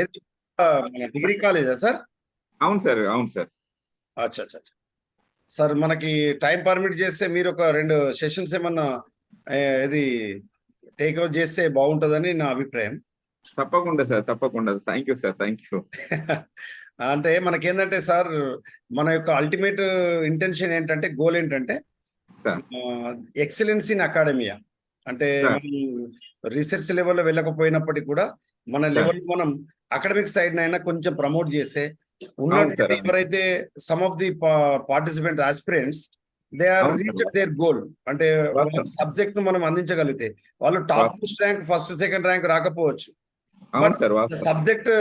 ఏది మన డిగ్రీ కాలేజా సార్? అవును సార్, అవును సార్. అచ్చా అచ్చా అచ్చా. సార్ మనకి టైం పర్మిట్ చేస్తే మీరు ఒక 2 సెషన్స్ ఏమన్నా ఇది టేక్అవుట్ చేస్తే బాగుంటుందని నా అభిప్రాయం. తప్పకుండా సార్, తప్పకుండా. Thank you sir, thank you. అంటే మనకేంటంటే సార్, మన యొక్క అల్టిమేట్ ఇంటెన్షన్ ఏంటంటే, గోల్ ఏంటంటే సార్ ఎక్సలెన్స్ ఇన్ అకాడమియా. అంటే సార్. మనం రీసెర్చ్ లెవెల్లో వెళ్ళకపోయినప్పటికీ కూడా మన సార్. లెవెల్ మనం అకాడమిక్ సైడ్ అయినా కొంచెం ప్రమోట్ చేస్తే అవును సార్, ఉన్నటువంటి అవును. ఎవరైతే some of the participant aspirants they are అవును సార్. Reach their goal. అంటే వాస్తవం. సబ్జెక్ట్ ను మనం అందించగలిగితే వాళ్ళు టాప్ వాస్తవం. Most rank, first second rank రాకపోవచ్చు, అవును బట్ సార్, వాస్తవం. సబ్జెక్ట్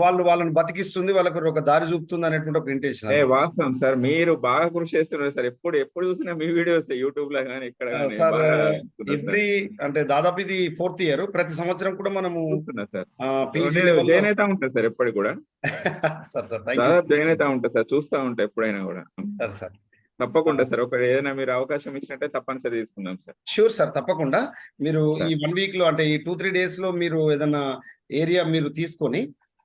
వాళ్ళని బతికిస్తుంది, వాళ్ళకు ఒక దారి చూపుతుంది అనేటువంటి ఒక ఇంటెన్షన్. వాస్తవం సార్, మీరు బాగా కృషి చేస్తున్నారు సార్. ఎప్పుడు చూసినా మీ వీడియోస్ యూట్యూబ్ లో కానీ ఇక్కడ కానీ సార్ బాగా ఎవ్రీ అంటే దాదాపు ఇది 4th ఇయర్. ప్రతి సంవత్సరం కూడా మనము చూస్తున్నా సార్. పీజీ నేను లెవెల్లో జాయిన్ అవుతా ఉంటాను సార్ ఎప్పటికి కూడా. సార్ థ్యాంక్ యూ దాదాపు జాయిన్ అవుతా ఉంటా సార్, చూస్తా ఉంటా ఎప్పుడైనా కూడా. సార్. తప్పకుండా సార్, ఒక ఏదైనా మీరు అవకాశం ఇచ్చినట్టే తప్పనిసరి తీసుకుందాం సార్. షూర్ సార్, తప్పకుండా. మీరు సార్. ఈ 1 వీక్ లో అంటే ఈ 2-3 డేస్ లో మీరు ఏదైనా ఏరియా మీరు తీసుకొని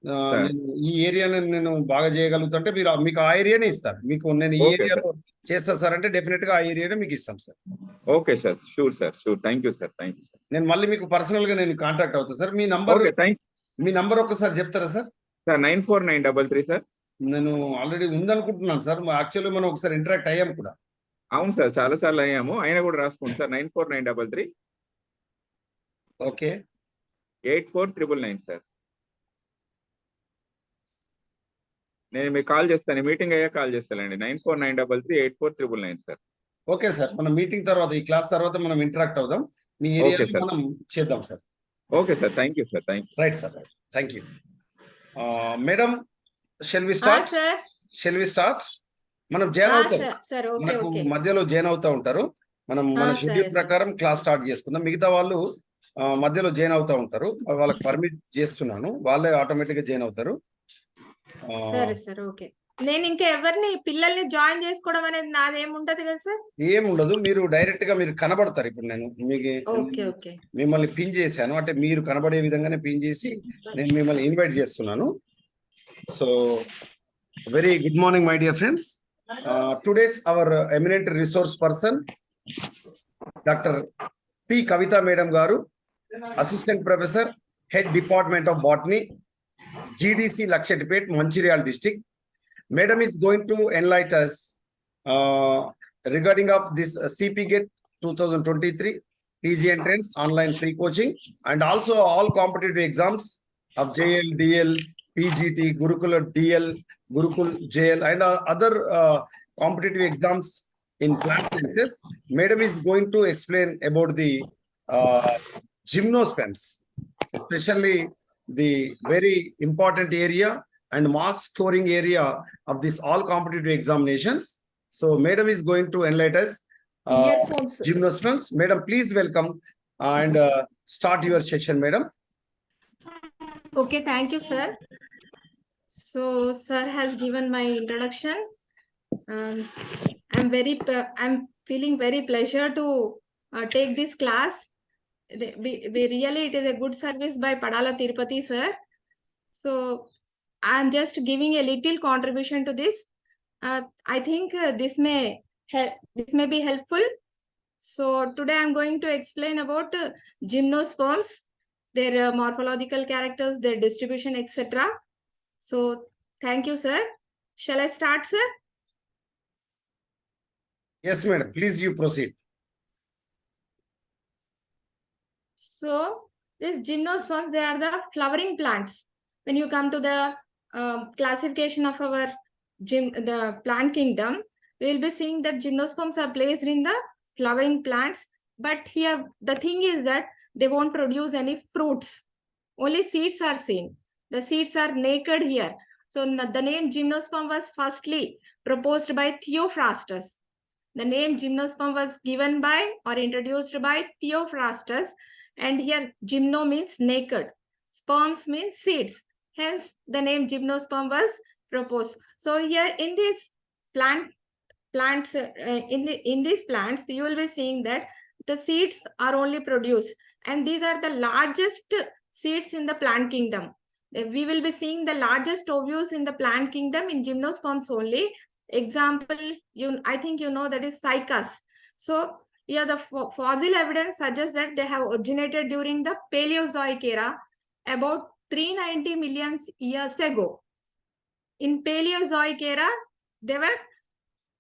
సార్. నేను ఈ ఏరియాని నేను బాగా చేయగలుగుతుంటే మీరు మీకు ఆ ఏరియానే ఇస్తాను. మీకు నేను ఈ ఓకే ఏరియాలో చేస్తా సార్ అంటే డెఫినెట్ గా ఆ ఏరియానే మీకు ఇస్తాం sir. Okay sir, sure sir, sure. Thank you sir, thank you sir. నేను మళ్ళీ మీకు పర్సనల్ గా నేను కాంటాక్ట్ అవుతాను సార్. మీ నంబర్ ఓకే, థ్యాంక్ మీ నంబర్ ఒక్కసారి చెప్తారా సార్? Sir 9493 sir. నేను ఆల్రెడీ ఉందనుకుంటున్నాను సార్. యాక్చువల్లీ మనం ఒకసారి ఇంటరాక్ట్ అయ్యాం కూడా. అవును సార్, చాలా సార్లు అయ్యాము. అయినా కూడా రాసుకోండి సార్. 9493 okay 8499 sir. నేను మీకు కాల్ చేస్తాను, మీటింగ్ అయ్యాక కాల్ చేస్తానండి. 9493 8499 సార్. ఓకే సార్, మన మీటింగ్ తర్వాత, ఈ క్లాస్ తర్వాత మనం ఇంటరాక్ట్ అవుదాం. మీ ఓకే ఏరియాలో సార్, మనం చేద్దాం sir. Okay sir, thank you sir, thank you. Right sir, right. Thank you. Madam, shall we start? మనం జాయిన్ అవుతాం. మనకు మధ్యలో జాయిన్ అవుతా ఉంటారు. మన షెడ్యూల్ ప్రకారం క్లాస్ స్టార్ట్ చేసుకుందాం. మిగతా వాళ్ళు మధ్యలో జాయిన్ అవుతా ఉంటారు. వాళ్ళకి పర్మిట్ చేస్తున్నాను, వాళ్ళే ఆటోమేటిక్ గా జాయిన్ అవుతారు. సరే సార్, ఓకే. నేను ఇంకా ఎవరిని పిల్లల్ని జాయిన్ చేసుకోవడం అనేది నాది ఏముంటది కదా సార్? ఏముండదు, మీరు డైరెక్ట్ గా మీరు కనబడతారు. ఇప్పుడు నేను మీకు మిమ్మల్ని పిన్ చేశాను అంటే మీరు కనబడే విధంగానే పిన్ చేసి నేను మిమ్మల్ని ఇన్వైట్ చేస్తున్నాను. So very good morning my dear friends. Today's our eminent resource person doctor P Kavitha madam garu, assistant professor, head department of botany, GDC Luxetipet, Mancherial district. Madam is going to enlighten us regarding of this CPGET 2023 PG entrance online free coaching and also all competitive exams of JL, DL, PGT, Gurukul DL, Gurukul JL and other competitive exams in plant sciences. Madam is going to explain about the Gymnosperms, especially the very important area and mark scoring area of this all competitive examinations. So madam is going to enlighten us Gymnosperms. Madam, please welcome and start your session, madam. Okay, thank you sir. So sir has given my introduction. I'm feeling very pleasure to take this class. We really, it is a good service by Padala Tirupati sir. So I'm just giving a little contribution to this. I think this may be helpful. So today I'm going to explain about Gymnosperms, their morphological characters, their distribution, etc. So thank you sir. Shall I start sir? Yes madam, please you proceed. So these Gymnosperms, they are the flowering plants. When you come to the classification of our the plant kingdom, we will be seeing that Gymnosperms are placed in the flowering plants. But here the thing is that they won't produce any fruits. Only seeds are seen. The seeds are naked here. So the name Gymnosperm was firstly proposed by Theophrastus. The name Gymnosperm was given by or introduced by Theophrastus. And here gymno means naked, sperms means seeds. Hence the name Gymnosperm was proposed. So here in this in these plants, you will be seeing that the seeds are only produced, and these are the largest seeds in the plant kingdom. We will be seeing the largest ovules in the plant kingdom in Gymnosperms only. Example, I think you know that is cycas. So yeah, the fossil evidence suggests that they have originated during the Paleozoic era about 390 million years ago. In Paleozoic era, they were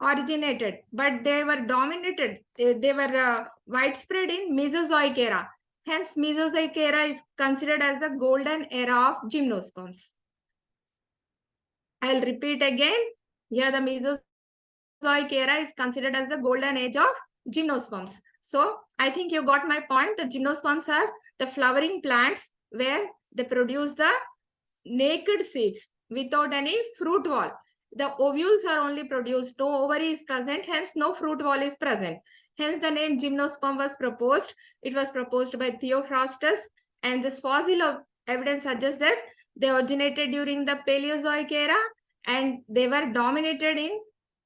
originated, but they were dominated. They were widespread in Mesozoic era. Hence, Mesozoic era is considered as the golden era of Gymnosperms. I'll repeat again. Here, the Mesozoic era is considered as the golden age of Gymnosperms. So, I think you got my point. The Gymnosperms are the flowering plants where they produce the naked seeds without any fruit wall. The ovules are only produced, no ovary is present, hence no fruit wall is present. Hence the name Gymnosperm was proposed. It was proposed by Theophrastus, and this fossil evidence suggests that they originated during the Paleozoic era and they were dominated in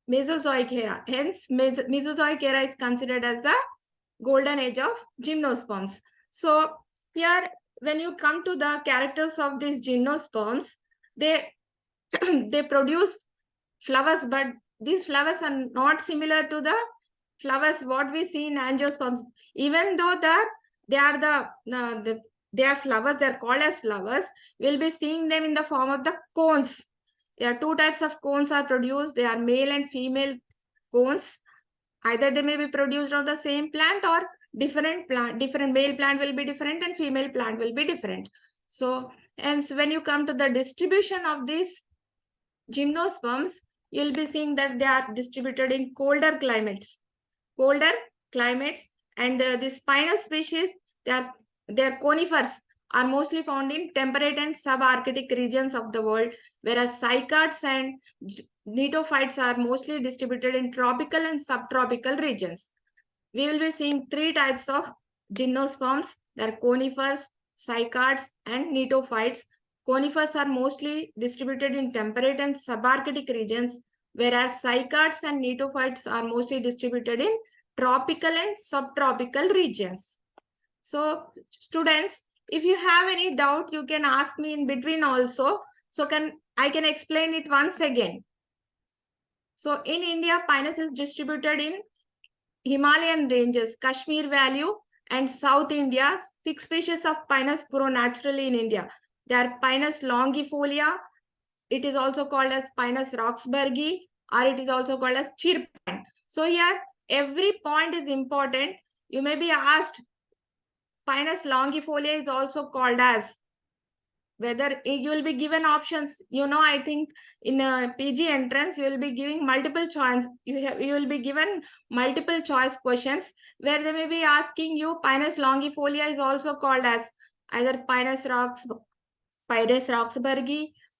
Mesozoic era. Hence Mesozoic era is considered as the golden age of Gymnosperms. So here, when you come to the characters of these Gymnosperms, they they produce flowers, but these flowers are not similar to the flowers what we see in angiosperms. Even though they are flowers, they're called as flowers, we'll be seeing them in the form of the cones. There are two types of cones are produced. They are male and female cones. Either they may be produced on the same plant or different male plant will be different and female plant will be different. So, hence when you come to the distribution of these Gymnosperms, you'll be seeing that they are distributed in colder climates. And the spinous species, their conifers are mostly found in temperate and subarctic regions of the world, whereas cycads and Gnetophytes are mostly distributed in tropical and subtropical regions. We will be seeing three types of Gymnosperms. There are conifers, cycads, and Gnetophytes. Conifers are mostly distributed in temperate and subarctic regions, whereas cycads and Gnetophytes are mostly distributed in tropical and subtropical regions. So, students, if you have any doubt, you can ask me in between also. So, I can explain it once again. So, in India, Pinus is distributed in Himalayan ranges, Kashmir Valley, and South India. 6 species of Pinus grow naturally in India. They are Pinus longifolia. It is also called as Pinus roxburghi, or it is also called as cheer pine. So here, every point is important. You may be asked, Pinus longifolia is also called as, whether you will be given options. I think in a PG entrance, you will be giving multiple choice. You will be given multiple choice questions where they may be asking you Pinus longifolia is also called as either Pinus roxburghi,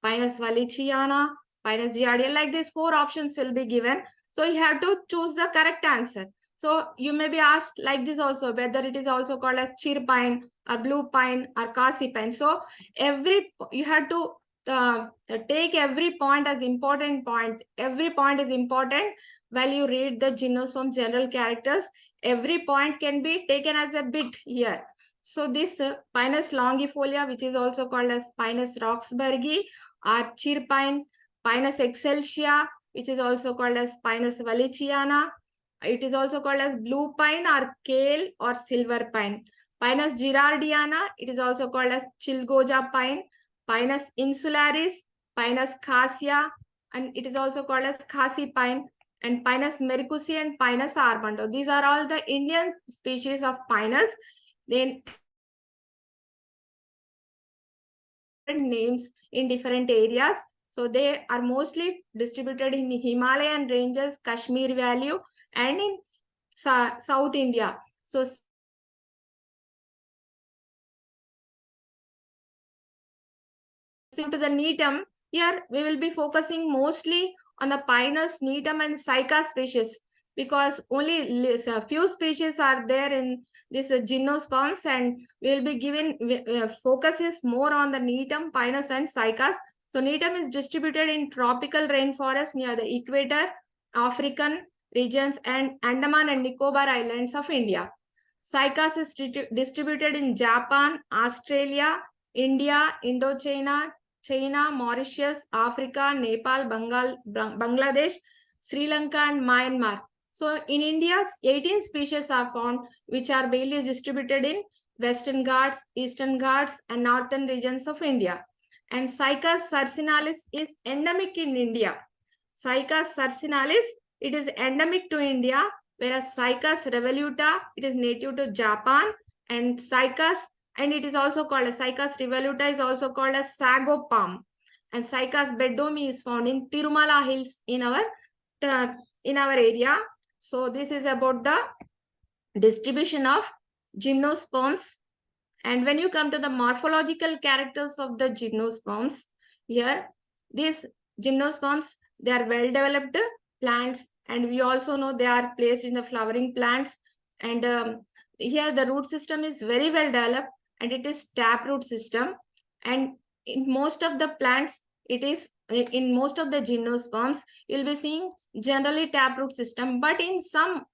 Pinus wallichiana, Pinus giardia. Like this, 4 options will be given. So you have to choose the correct answer. So you may be asked like this also, whether it is also called as cheer pine or blue pine or kasi pine. So you have to take every point as important point. Every point is important while you read the Gymnosperm general characters. Every point can be taken as a bit here. So this Pinus longifolia, which is also called as Pinus roxburghi, or cheer pine, Pinus excelsia, which is also called as Pinus wallichiana. It is also called as blue pine or kale or silver pine. Pinus girardiana, it is also called as chilgoja pine. Pinus insularis, Pinus cassia, and it is also called as khasi pine. And Pinus mercusi and Pinus armando. These are all the Indian species of Pinus. Then names in different areas. So they are mostly distributed in Himalayan ranges, Kashmir Valley, and in South India. So to the Neetum, here we will be focusing mostly on the Pinus, Neetum, and Cyca species, because only a few species are there in this Gymnosperms, and we will be given focuses more on the Neetum, Pinus, and Cycas. So Neetum is distributed in tropical rainforest near the equator, African regions, and Andaman and Nicobar Islands of India. Cycas is distributed in Japan, Australia, India, Indochina, China, Mauritius, Africa, Nepal, Bangladesh, Sri Lanka, and Myanmar. So in India, 18 species are found, which are mainly distributed in Western Ghats, Eastern Ghats, and northern regions of India. And Cycas sarcinalis is endemic in India. Cycas sarcinalis, it is endemic to India, whereas Cycas revoluta, it is native to Japan, and Cycas, and it is also called as Cycas revoluta is also called as sago palm. And Cycas bedomi is found in Tirumala Hills in our area. So this is about the distribution of gymnosperms. And when you come to the morphological characters of the gymnosperms, here these gymnosperms, they are well developed plants, and we also know they are placed in the flowering plants. And here the root system is very well developed, and it is taproot system. And in most of the plants, it is in most of the gymnosperms, you'll be seeing generally taproot system, but in some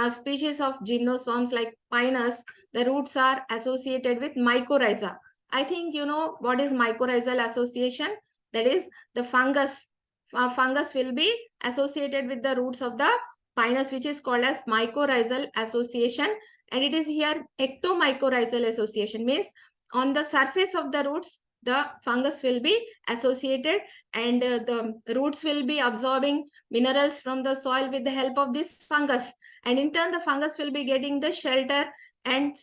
species of gymnosperms like Pinus, the roots are associated with mycorrhiza. I think you know what is mycorrhizal association. That is the fungus. Fungus will be associated with the roots of the Pinus, which is called as mycorrhizal association. And it is here ectomycorrhizal association, means on the surface of the roots, the fungus will be associated, and the roots will be absorbing minerals from the soil with the help of this fungus. And in turn, the fungus will be getting the shelter and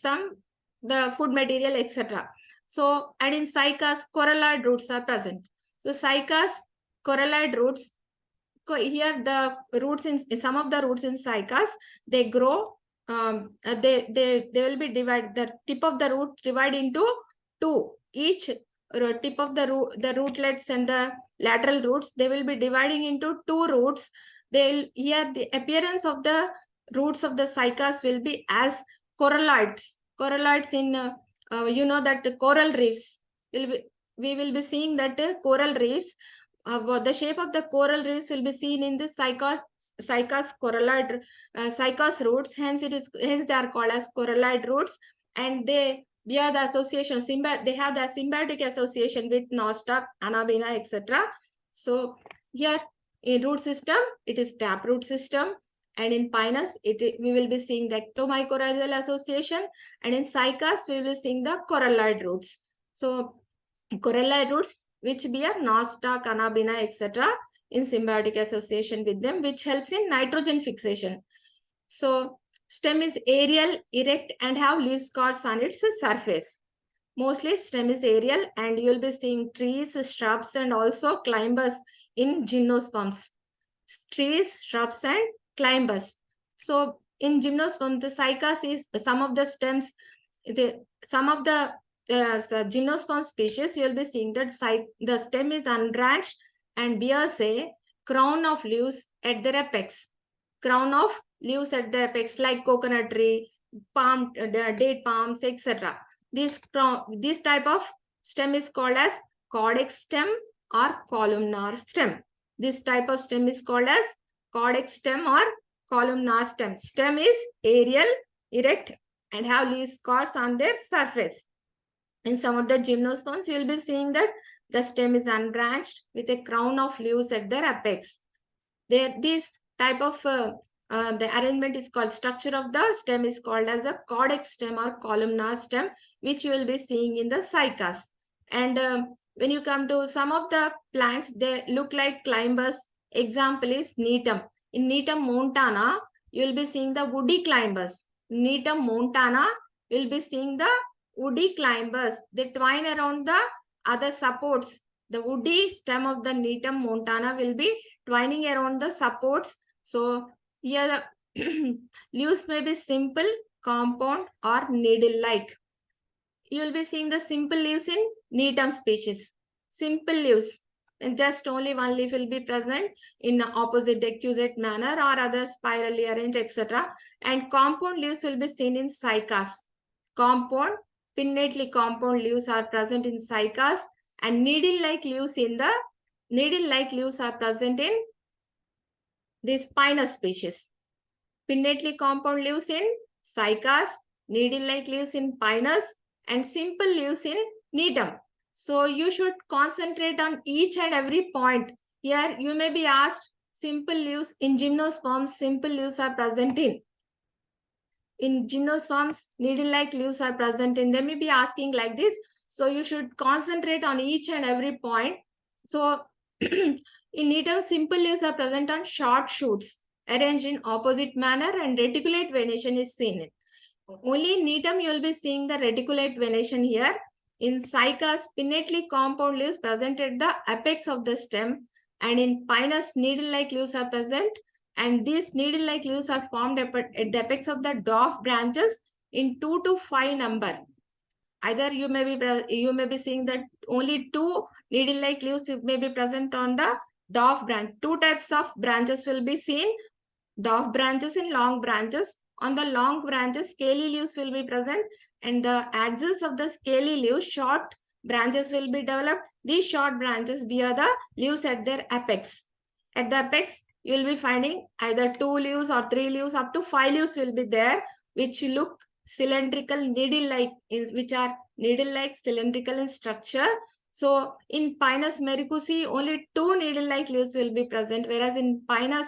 the food material, etc. So, and in cycas, coralloid roots are present. So cycas, coralloid roots, here the roots in some of the roots in cycas, they grow, they will be divided, the tip of the root divide into two. Each tip of the rootlets and the lateral roots, they will be dividing into two roots. They'll, here the appearance of the roots of the cycas will be as coralloids. Coralloids in, you know that coral reefs, we will be seeing that coral reefs, the shape of the coral reefs will be seen in the cycas coralloid, cycas roots. Hence they are called as coralloid roots, and they bear the association, they have the symbiotic association with nostoc, anabina, etc. So here in root system, it is taproot system. And in Pinus, we will be seeing the ectomycorrhizal association. And in cycas, we will be seeing the coralloid roots. So coralloid roots, which bear nostoc, anabina, etc. in symbiotic association with them, which helps in nitrogen fixation. So stem is aerial, erect, and have leaf scars on its surface. Mostly stem is aerial, and you'll be seeing trees, shrubs, and also climbers in gymnosperms. Trees, shrubs, and climbers. So in gymnosperms, the cycas is some of the stems, some of the gymnosperm species, you'll be seeing that the stem is unbranched and bears a crown of leaves at their apex. Crown of leaves at their apex, like coconut tree, palm, date palms, etc. This type of stem is called as caudex stem or columnar stem. This type of stem is called as caudex stem or columnar stem. Stem is aerial, erect, and have leaf scars on their surface. In some of the gymnosperms, you will be seeing that the stem is unbranched with a crown of leaves at their apex. This type of the arrangement is called, structure of the stem is called as a caudex stem or columnar stem, which you will be seeing in the cycas. And when you come to some of the plants, they look like climbers. Example is Neetum. In Neetum montana, you will be seeing the woody climbers. Neetum montana, you will be seeing the woody climbers. They twine around the other supports. The woody stem of the Neetum montana will be twining around the supports. So here the leaves may be simple, compound, or needle-like. You will be seeing the simple leaves in Neetum species. Simple leaves, and just only one leaf will be present in opposite decussate manner or other spirally arranged, etc. And compound leaves will be seen in cycas. Compound, pinnately compound leaves are present in cycas, and needle-like leaves are present in this Pinus species. Pinnately compound leaves in cycas, needle-like leaves in Pinus, and simple leaves in needham. So you should concentrate on each and every point. Here you may be asked simple leaves. In gymnosperms, simple leaves are present in gymnosperms, needle-like leaves are present in. They may be asking like this. So you should concentrate on each and every point. So in needham, simple leaves are present on short shoots arranged in opposite manner, and reticulate venation is seen. Only in needham you will be seeing the reticulate venation here. In cycas, pinnately compound leaves present at the apex of the stem, and in pinus, needle-like leaves are present, and these needle-like leaves are formed at the apex of the dwarf branches in 2 to 5 number. Either you may be seeing that only 2 needle-like leaves may be present on the dwarf branch. 2 types of branches will be seen: dwarf branches and long branches. On the long branches, scaly leaves will be present, and the axils of the scaly leaves, short branches will be developed. These short branches bear the leaves at their apex. At the apex, you will be finding either 2 leaves or 3 leaves, up to 5 leaves will be there, which look cylindrical, needle-like, which are needle-like, cylindrical in structure. So in Pinus mariposae, only 2 needle-like leaves will be present, whereas in Pinus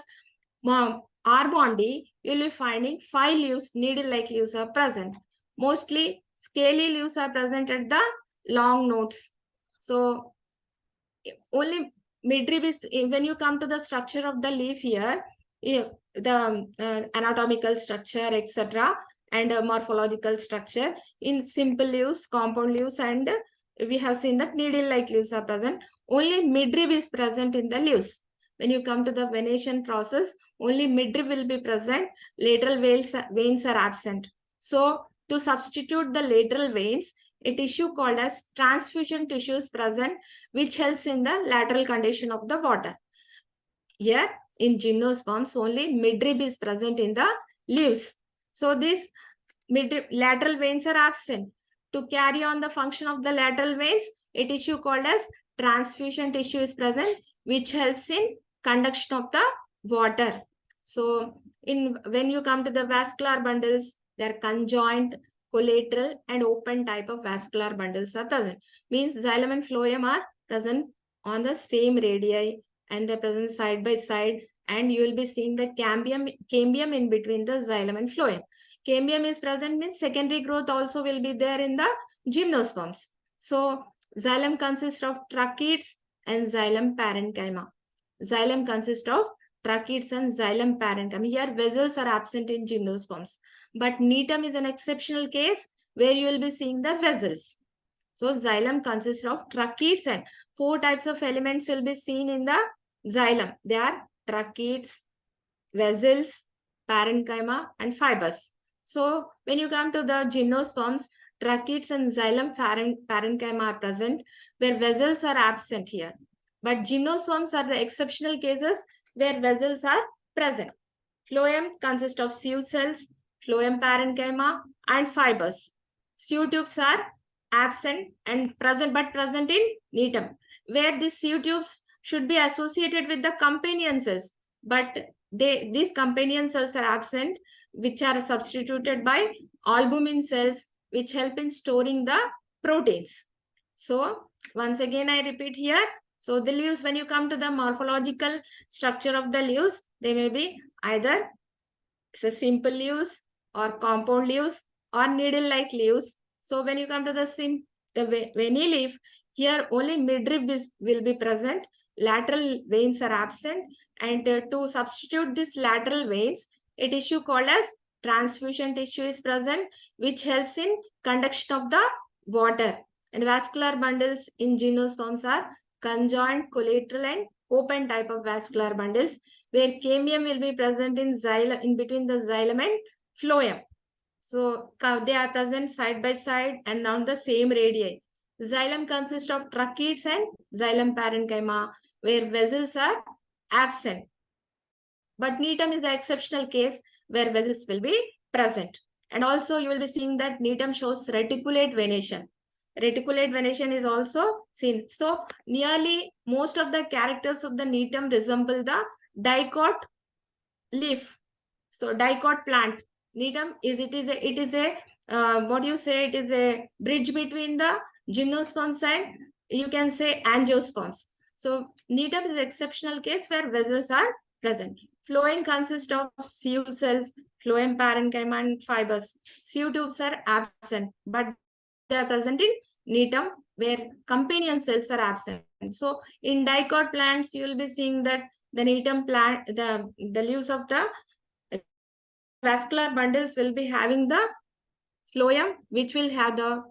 arbondi, you will be finding 5 leaves, needle-like leaves are present. Mostly scaly leaves are present at the long nodes. So only midrib is, when you come to the structure of the leaf here, the anatomical structure, etc., and morphological structure. In simple leaves, compound leaves, and we have seen that needle-like leaves are present. Only midrib is present in the leaves. When you come to the venation process, only midrib will be present. Lateral veins are absent. So to substitute the lateral veins, a tissue called as transfusion tissue is present, which helps in the lateral condition of the water. Here in gymnosperms, only midrib is present in the leaves. So these lateral veins are absent. To carry on the function of the lateral veins, a tissue called as transfusion tissue is present, which helps in conduction of the water. So when you come to the vascular bundles, they are conjoint, collateral, and open type of vascular bundles are present. Means xylem and phloem are present on the same radii, and they're present side by side, and you will be seeing the cambium in between the xylem and phloem. Cambium is present, means secondary growth also will be there in the gymnosperms. So xylem consists of tracheids and xylem parenchyma. Xylem consists of tracheids and xylem parenchyma. Here vessels are absent in gymnosperms, but needham is an exceptional case where you will be seeing the vessels. So xylem consists of tracheids, and 4 types of elements will be seen in the xylem. They are tracheids, vessels, parenchyma, and fibers. So when you come to the gymnosperms, tracheids and xylem parenchyma are present, where vessels are absent here. But gymnosperms are the exceptional cases where vessels are present. Phloem consists of sieve cells, phloem parenchyma, and fibers. Sieve tubes are absent and present, but present in needham, where these sieve tubes should be associated with the companion cells, but these companion cells are absent, which are substituted by albumin cells, which help in storing the proteins. So once again I repeat here. So the leaves, when you come to the morphological structure of the leaves, they may be either simple leaves or compound leaves or needle-like leaves. So when you come to the veiny leaf, here only midrib will be present. Lateral veins are absent, and to substitute these lateral veins, a tissue called as transfusion tissue is present, which helps in conduction of the water. And vascular bundles in gymnosperms are conjoint, collateral, and open type of vascular bundles, where cambium will be present in between the xylem and phloem. So they are present side by side and on the same radii. Xylem consists of tracheids and xylem parenchyma, where vessels are absent. But needham is the exceptional case where vessels will be present. And also you will be seeing that needham shows reticulate venation. Reticulate venation is also seen. So nearly most of the characters of the needham resemble the dicot leaf. So dicot plant. Needham is it is a bridge between the Gymnosperms and you can say angiosperms. So needle is an exceptional case where vessels are present. Phloem consists of sieve cells, phloem parenchyma and fibers. Sieve tubes are absent, but they are present in needle where companion cells are absent. So in dicot plants, you will be seeing that the needle plant, the leaves of the vascular bundles will be having the phloem, which will have the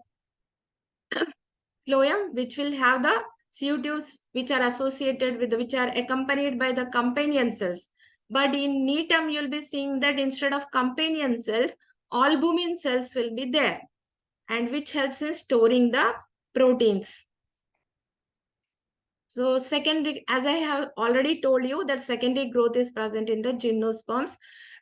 sieve tubes which are associated with which are accompanied by the companion cells. But in needle, you'll be seeing that instead of companion cells, albumin cells will be there, and which helps in storing the proteins. So secondary, as I have already told you, that secondary growth is present in the gymnosperms.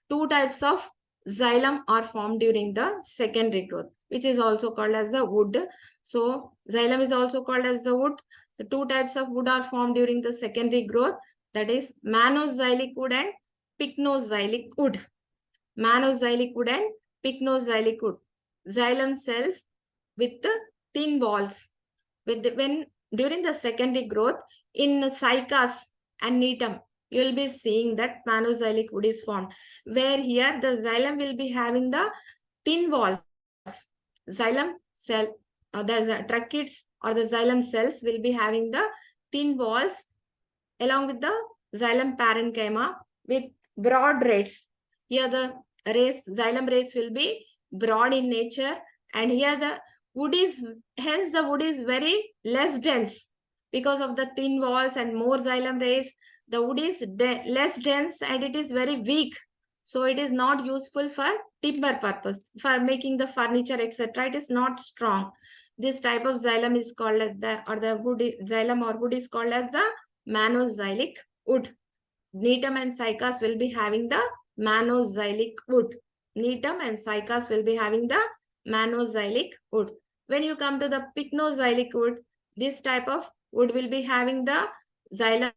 Two types of xylem are formed during the secondary growth, which is also called as the wood. So xylem is also called as the wood. So two types of wood are formed during the secondary growth, that is monoxylic wood and pycnoxylic wood. Monoxylic wood and pycnoxylic wood. Xylem cells with thin walls. When during the secondary growth in cycas and netum, you will be seeing that monoxylic wood is formed, where here the xylem will be having the thin walls. Xylem cell, the tracheids or the xylem cells will be having the thin walls along with the xylem parenchyma with broad rays. Here the xylem rays will be broad in nature, and here the wood is, hence the wood is very less dense because of the thin walls and more xylem rays. The wood is less dense and it is very weak. So it is not useful for timber purpose, for making the furniture, etc. It is not strong. This type of xylem is called as the wood xylem or wood is called as the monoxylic wood. Netum and cycas will be having the monoxylic wood. Netum and cycas will be having the monoxylic wood. When you come to the pycnoxylic wood, this type of wood will be having the xylem.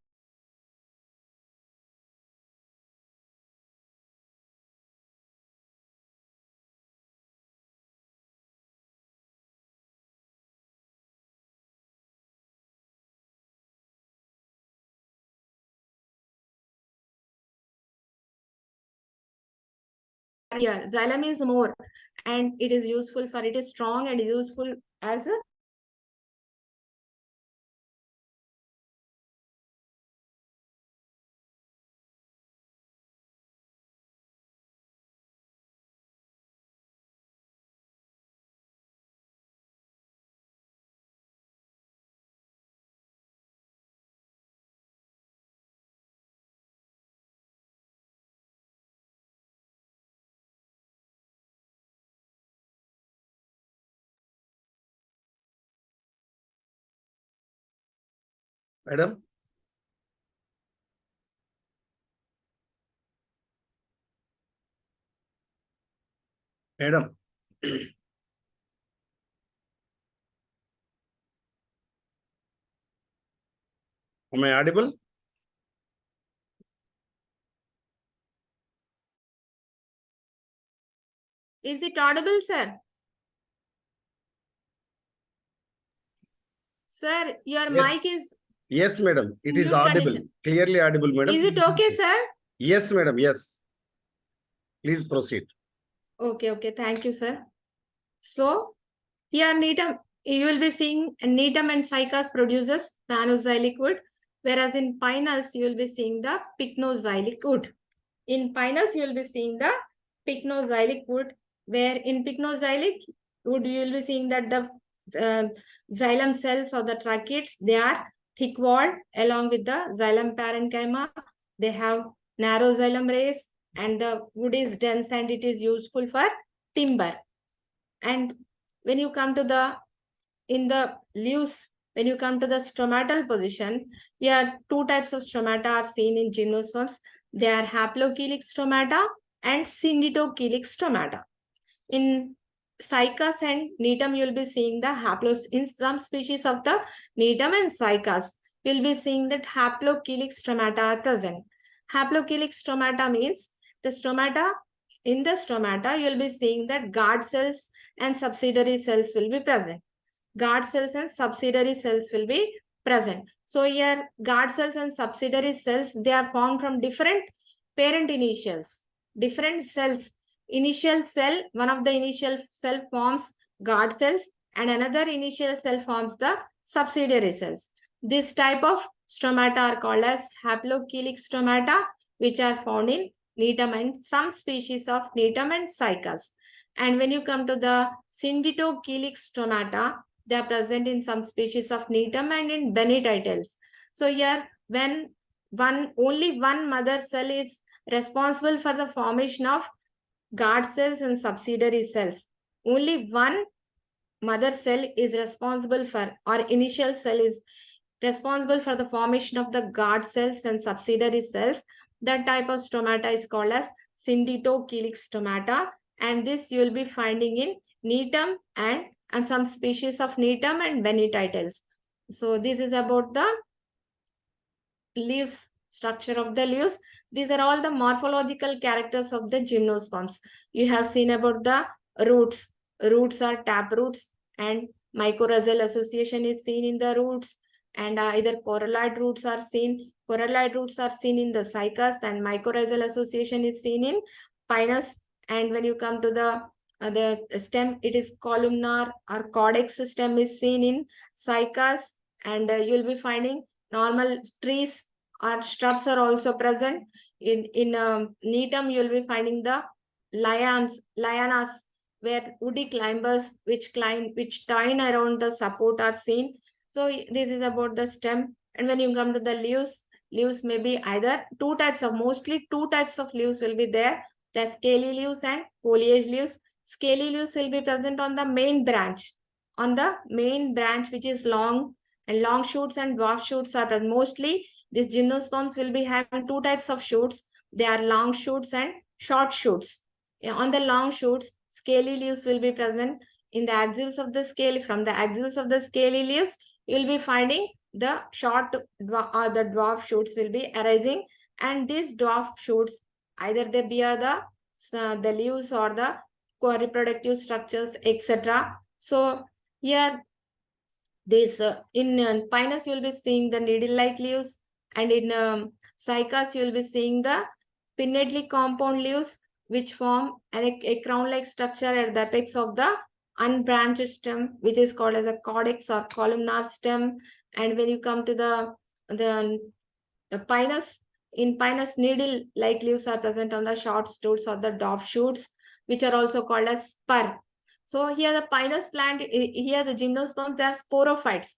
Here, xylem is more, and it is useful for, it is strong and useful as a Madam? Madam? Am I audible? Is it audible, sir? Sir, your Yes. mic is Yes, madam. It is mute audible. condition. Clearly audible, madam. Is it okay, sir? Yes, madam. Yes. Please proceed. Okay. Thank you, sir. So here needle, you will be seeing needle and cycas produces monoxylic wood, whereas in pinus you will be seeing the pycnoxylic wood. In pinus you will be seeing the pycnoxylic wood, where in pycnoxylic wood you will be seeing that the xylem cells or the tracheids, they are thick walled along with the xylem parenchyma. They have narrow xylem rays and the wood is dense and it is useful for timber. And when you come to the, in the leaves, when you come to the stomatal position, here two types of stomata are seen in gymnosperms. They are haplochelic stomata and synditochelic stomata. In cycas and netum, you will be seeing the haplos. In some species of the netum and cycas, you will be seeing that haplochelic stomata are present. Haplochelic stomata means the stomata, in the stomata, you will be seeing that guard cells and subsidiary cells will be present. guard cells and subsidiary cells will be present. So here guard cells and subsidiary cells, they are formed from different parent initials, different cells. Initial cell, one of the initial cell forms guard cells and another initial cell forms the subsidiary cells. This type of stomata are called as haplochelic stomata, which are found in Netum and some species of Netum and Cycas. And when you come to the synditochelic stomata, they are present in some species of Netum and in Benititles. So here, when only one mother cell is responsible for the formation of guard cells and subsidiary cells, only one mother cell is responsible for, or initial cell is responsible for the formation of the guard cells and subsidiary cells. That type of stomata is called as synditochelic stomata, and this you will be finding in Netum and some species of Netum and Benititles. So this is about the leaves, structure of the leaves. These are all the morphological characters of the gymnosperms. You have seen about the roots. Roots are tap roots, and mycorrhizal association is seen in the roots, and either coralloid roots are seen. Coralloid roots are seen in the cycas, and mycorrhizal association is seen in pinus. And when you come to the stem, it is columnar or caudex stem is seen in cycas, and you will be finding normal trees or shrubs are also present. In Netum, you will be finding the lianas, where woody climbers which twine around the support are seen. So this is about the stem. And when you come to the leaves may be either mostly two types of leaves will be there. The scaly leaves and foliage leaves. Scaly leaves will be present on the main branch. On the main branch, which is long, and long shoots and dwarf shoots are present. Mostly these gymnosperms will be having two types of shoots. They are long shoots and short shoots. On the long shoots, scaly leaves will be present in the axils of the scale. From the axils of the scaly leaves, you will be finding the short or the dwarf shoots will be arising, and these dwarf shoots either they bear the leaves or the co-reproductive structures, etc. So here this in pinus you will be seeing the needle-like leaves, and in cycas you will be seeing the pinnately compound leaves, which form a crown-like structure at the apex of the unbranched stem, which is called as a caudex or columnar stem. And when you come to the pinus, in pinus needle-like leaves are present on the short shoots or the dwarf shoots, which are also called as spur. So here the pinus plant, here the gymnosperms, they are sporophytes.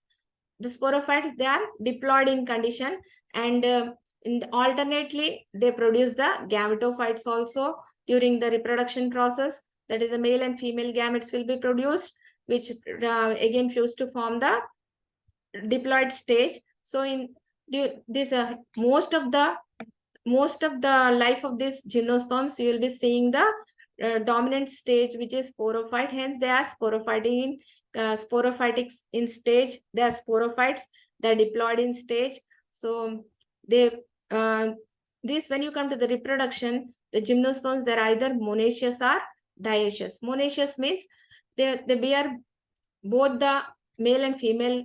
The sporophytes, they are diploid in condition, and alternately they produce the gametophytes also during the reproduction process. That is, the male and female gametes will be produced, which again fuse to form the diploid stage. So in this most of the life of these gymnosperms, you will be seeing the dominant stage, which is sporophyte. Hence they are sporophytic in stage. They are sporophytes. They are diploid in stage. So they this, when you come to the reproduction, the gymnosperms, they're either monoecious or dioecious. Monoecious means they bear both the male and female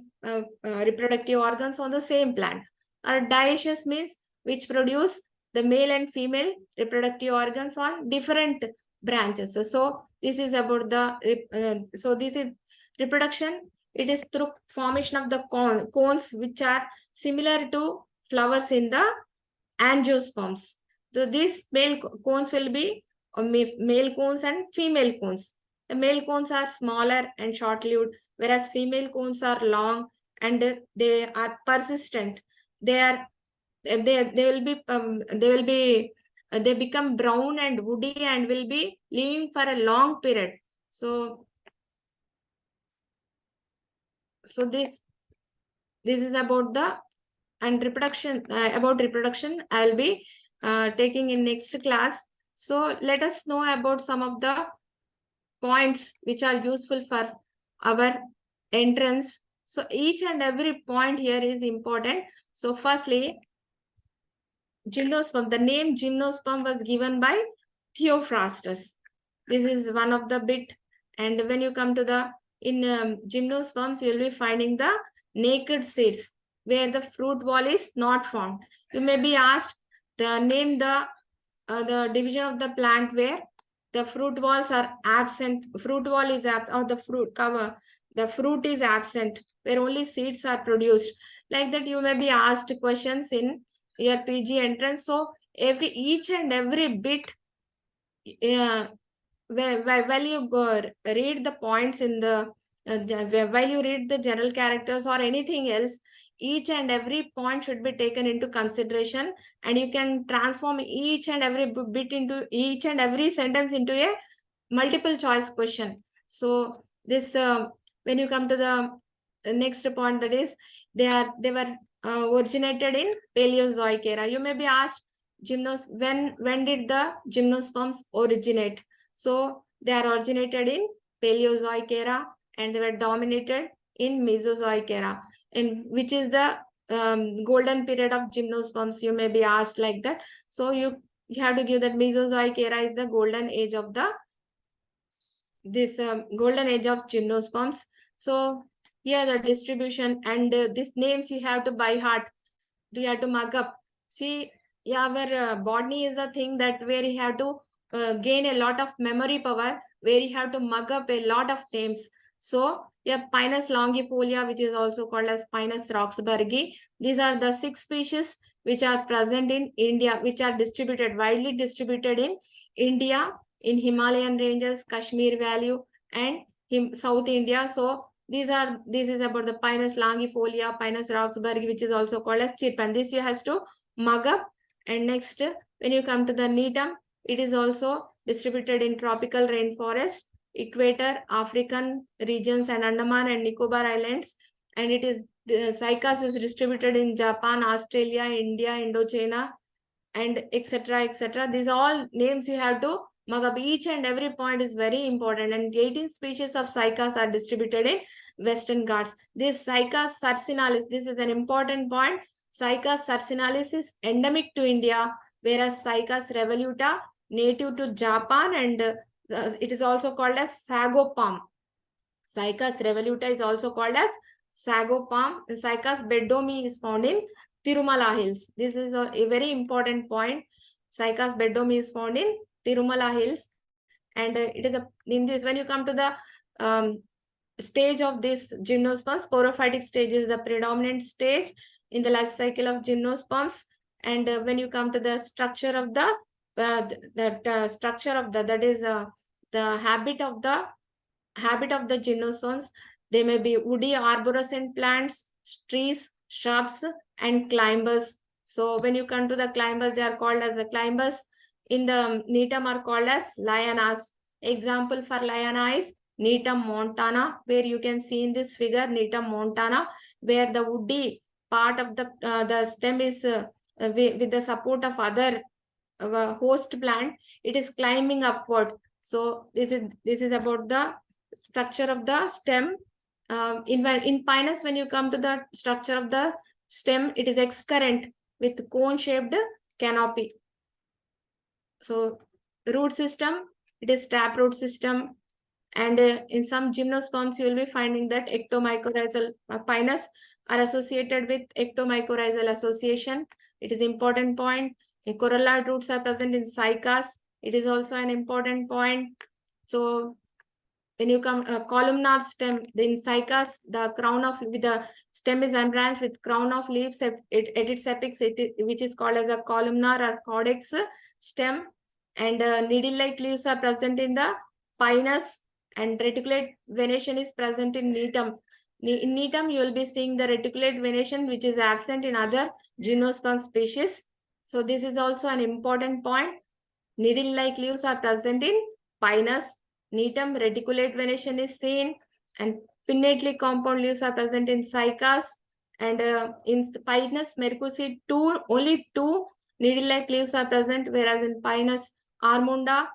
reproductive organs on the same plant. Or dioecious means which produce the male and female reproductive organs on different branches. So this is about the so this is reproduction. It is through formation of the cones, which are similar to flowers in the angiosperms. So these male cones will be male cones and female cones. The male cones are smaller and short-lived, whereas female cones are long and they are persistent. They become brown and woody and will be living for a long period. So this is about the reproduction. About reproduction, I'll be taking in next class. So let us know about some of the points which are useful for our entrance. So each and every point here is important. So firstly, gymnosperm. The name gymnosperm was given by Theophrastus. This is one of the bit. And when you come to the in gymnosperms, you will be finding the naked seeds where the fruit wall is not formed. You may be asked the name the division of the plant where the fruit walls are absent. Fruit wall is absent, or the fruit cover. The fruit is absent where only seeds are produced. Like that, you may be asked questions in your PG entrance. So each and every bit, while you go read the points in the while you read the general characters or anything else, each and every point should be taken into consideration, and you can transform each and every bit into each and every sentence into a multiple choice question. So this when you come to the next point, that is they were originated in Paleozoic era. You may be asked when did the gymnosperms originate? So they are originated in Paleozoic era and they were dominated in Mesozoic era, in which is the golden period of gymnosperms. You may be asked like that. So you have to give that Mesozoic era is the golden age of the golden age of gymnosperms. So here the distribution and these names you have to by heart. You have to mug up. See, yeah, our botany is the thing that where you have to gain a lot of memory power, where you have to mug up a lot of names. So yeah, Pinus longifolia, which is also called as Pinus roxburghi. These are the 6 species which are present in India, which are widely distributed in India, in Himalayan ranges, Kashmir Valley, and South India. So this is about the Pinus longifolia, Pinus roxburghi, which is also called as chirpan. This you has to mug up. And next, when you come to the needham, it is also distributed in tropical rainforest, equator, African regions, and Andaman and Nicobar Islands. And it is the cycas is distributed in Japan, Australia, India, Indochina, and etc. etc. These all names you have to mug up. Each and every point is very important. And 18 species of cycas are distributed in Western Ghats. This Cycas sarcinalis, this is an important point. Cycas sarcinalis is endemic to India, whereas Cycas revoluta native to Japan, and it is also called as sago palm. Cycas revoluta is also called as sago palm. Cycas beddomi is found in Tirumala Hills. This is a very important point. Cycas beddomi is found in Tirumala Hills, and it is in this, when you come to the stage of this gymnosperms, sporophytic stage is the predominant stage in the life cycle of gymnosperms. And when you come to the structure of the structure of that is the habit of the gymnosperms, they may be woody arborescent plants, trees, shrubs, and climbers. So when you come to the climbers, they are called as the climbers. In the needham are called as lianas. Example for liana is Needham montana, where you can see in this figure Needham montana, where the woody part of the stem is with the support of other host plant, it is climbing upward. So this is about the structure of the stem. In Pinus, when you come to the structure of the stem, it is excurrent with cone-shaped canopy. So root system, it is taproot system. And in some gymnosperms, you will be finding that ectomycorrhizal Pinus are associated with ectomycorrhizal association. It is important point. Corolla roots are present in cycas. It is also an important point. So when you come columnar stem in cycas, the crown of with the stem is unbranched with crown of leaves at its apex, which is called as a columnar or caudex stem. And needle-like leaves are present in the Pinus, and reticulate venation is present in needham. In needham, you will be seeing the reticulate venation, which is absent in other gymnosperm species. So this is also an important point. Needle-like leaves are present in Pinus. Needham, reticulate venation is seen, and pinnately compound leaves are present in cycas. And in Pinus mercusi, only two needle-like leaves are present, whereas in Pinus armunda,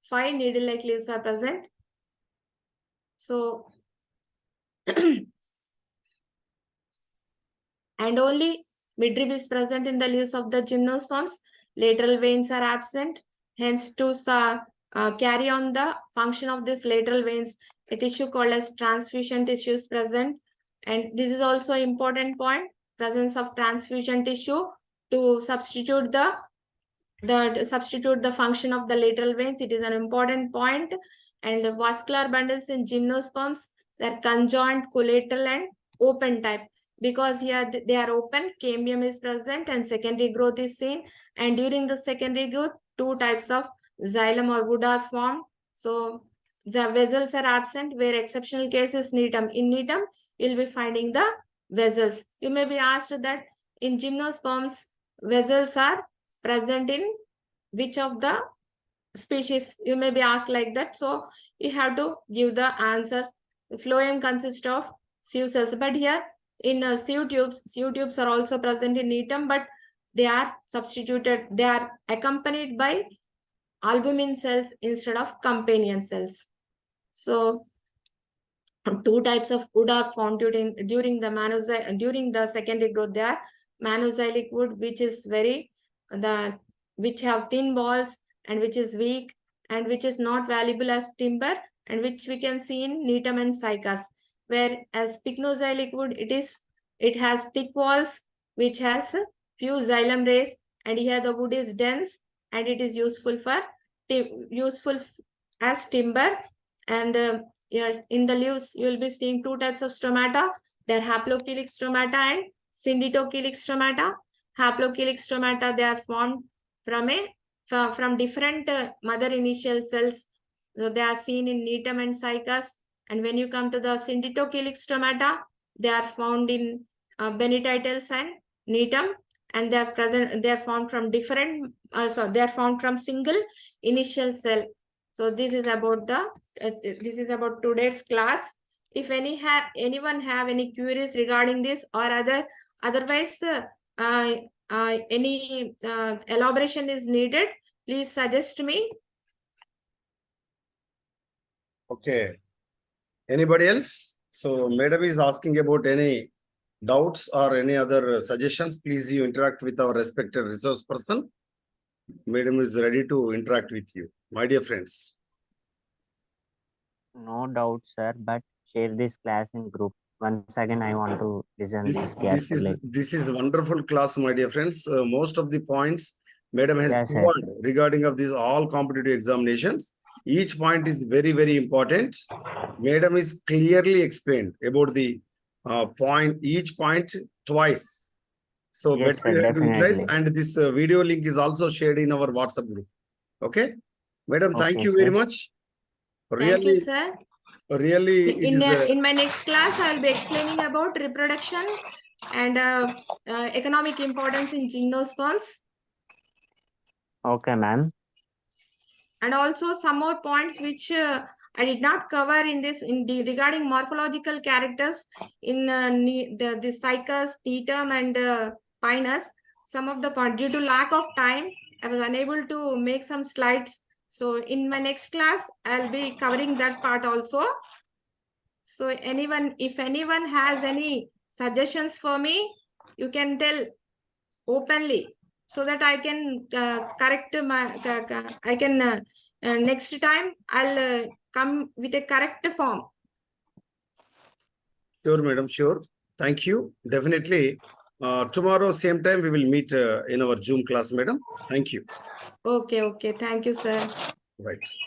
5 needle-like leaves are present. So, and only midrib is present in the leaves of the gymnosperms. Lateral veins are absent. Hence, to carry on the function of these lateral veins, a tissue called as transfusion tissue is present. And this is also an important point, presence of transfusion tissue to substitute the function of the lateral veins. It is an important point. And the vascular bundles in gymnosperms, they're conjoined, collateral, and open type. Because here they are open, cambium is present and secondary growth is seen. And during the secondary growth, two types of xylem or wood are formed. So the vessels are absent, where exceptional case is needum. In needum, you'll be finding the vessels. You may be asked that in gymnosperms, vessels are present in which of the species. You may be asked like that. So you have to give the answer. The phloem consists of sieve cells, but here in sieve tubes are also present in needum, but they are substituted, they are accompanied by albumin cells instead of companion cells. So two types of wood are found during the secondary growth. They are manoxylic wood, which is which have thin walls and which is weak and which is not valuable as timber, and which we can see in needum and cycas. Whereas pycnoxylic wood, it has thick walls which has few xylem rays, and here the wood is dense and it is useful as timber. And here in the leaves you will be seeing two types of stomata. They are haplochelic stomata and synditochelic stomata. Haplochelic stomata, they are formed from different mother initial cells. So they are seen in needum and cycas. And when you come to the synditochelic stomata, they are found in benititles and needum, and they are found from they are found from single initial cell. So this is about today's class. If anyone have any queries regarding this or otherwise any elaboration is needed, please suggest me. Okay. Anybody else? So Madam is asking about any doubts or any other suggestions. Please you interact with our respected resource person. Madam is ready to interact with you, my dear friends. No doubt, sir, but share this class in group. Once again, I want to listen this carefully. This is wonderful class, my dear friends. Most of the points Madam has covered regarding of these all competitive examinations. Each point is very, very important. Madam is clearly explained about the each point twice. So Yes, better you have to utilize, definitely. and this video link is also shared in our WhatsApp group. Okay, Madam, thank Okay, you very sir. much. Thank you, sir. Really, in my next class, I will be explaining about reproduction and economic importance in gymnosperms. Okay, ma'am. And also some more points which I did not cover in this regarding morphological characters in the cycas, thetum, and pinus. Some of the points, due to lack of time, I was unable to make some slides. So in my next class, I'll be covering that part also. So if anyone has any suggestions for me, you can tell openly, so that I can correct next time I'll come with a correct form. Sure, Madam, sure. Thank you. Definitely. Tomorrow, same time, we will meet in our Zoom class, Madam. Thank you. Okay. Thank you, sir. Right.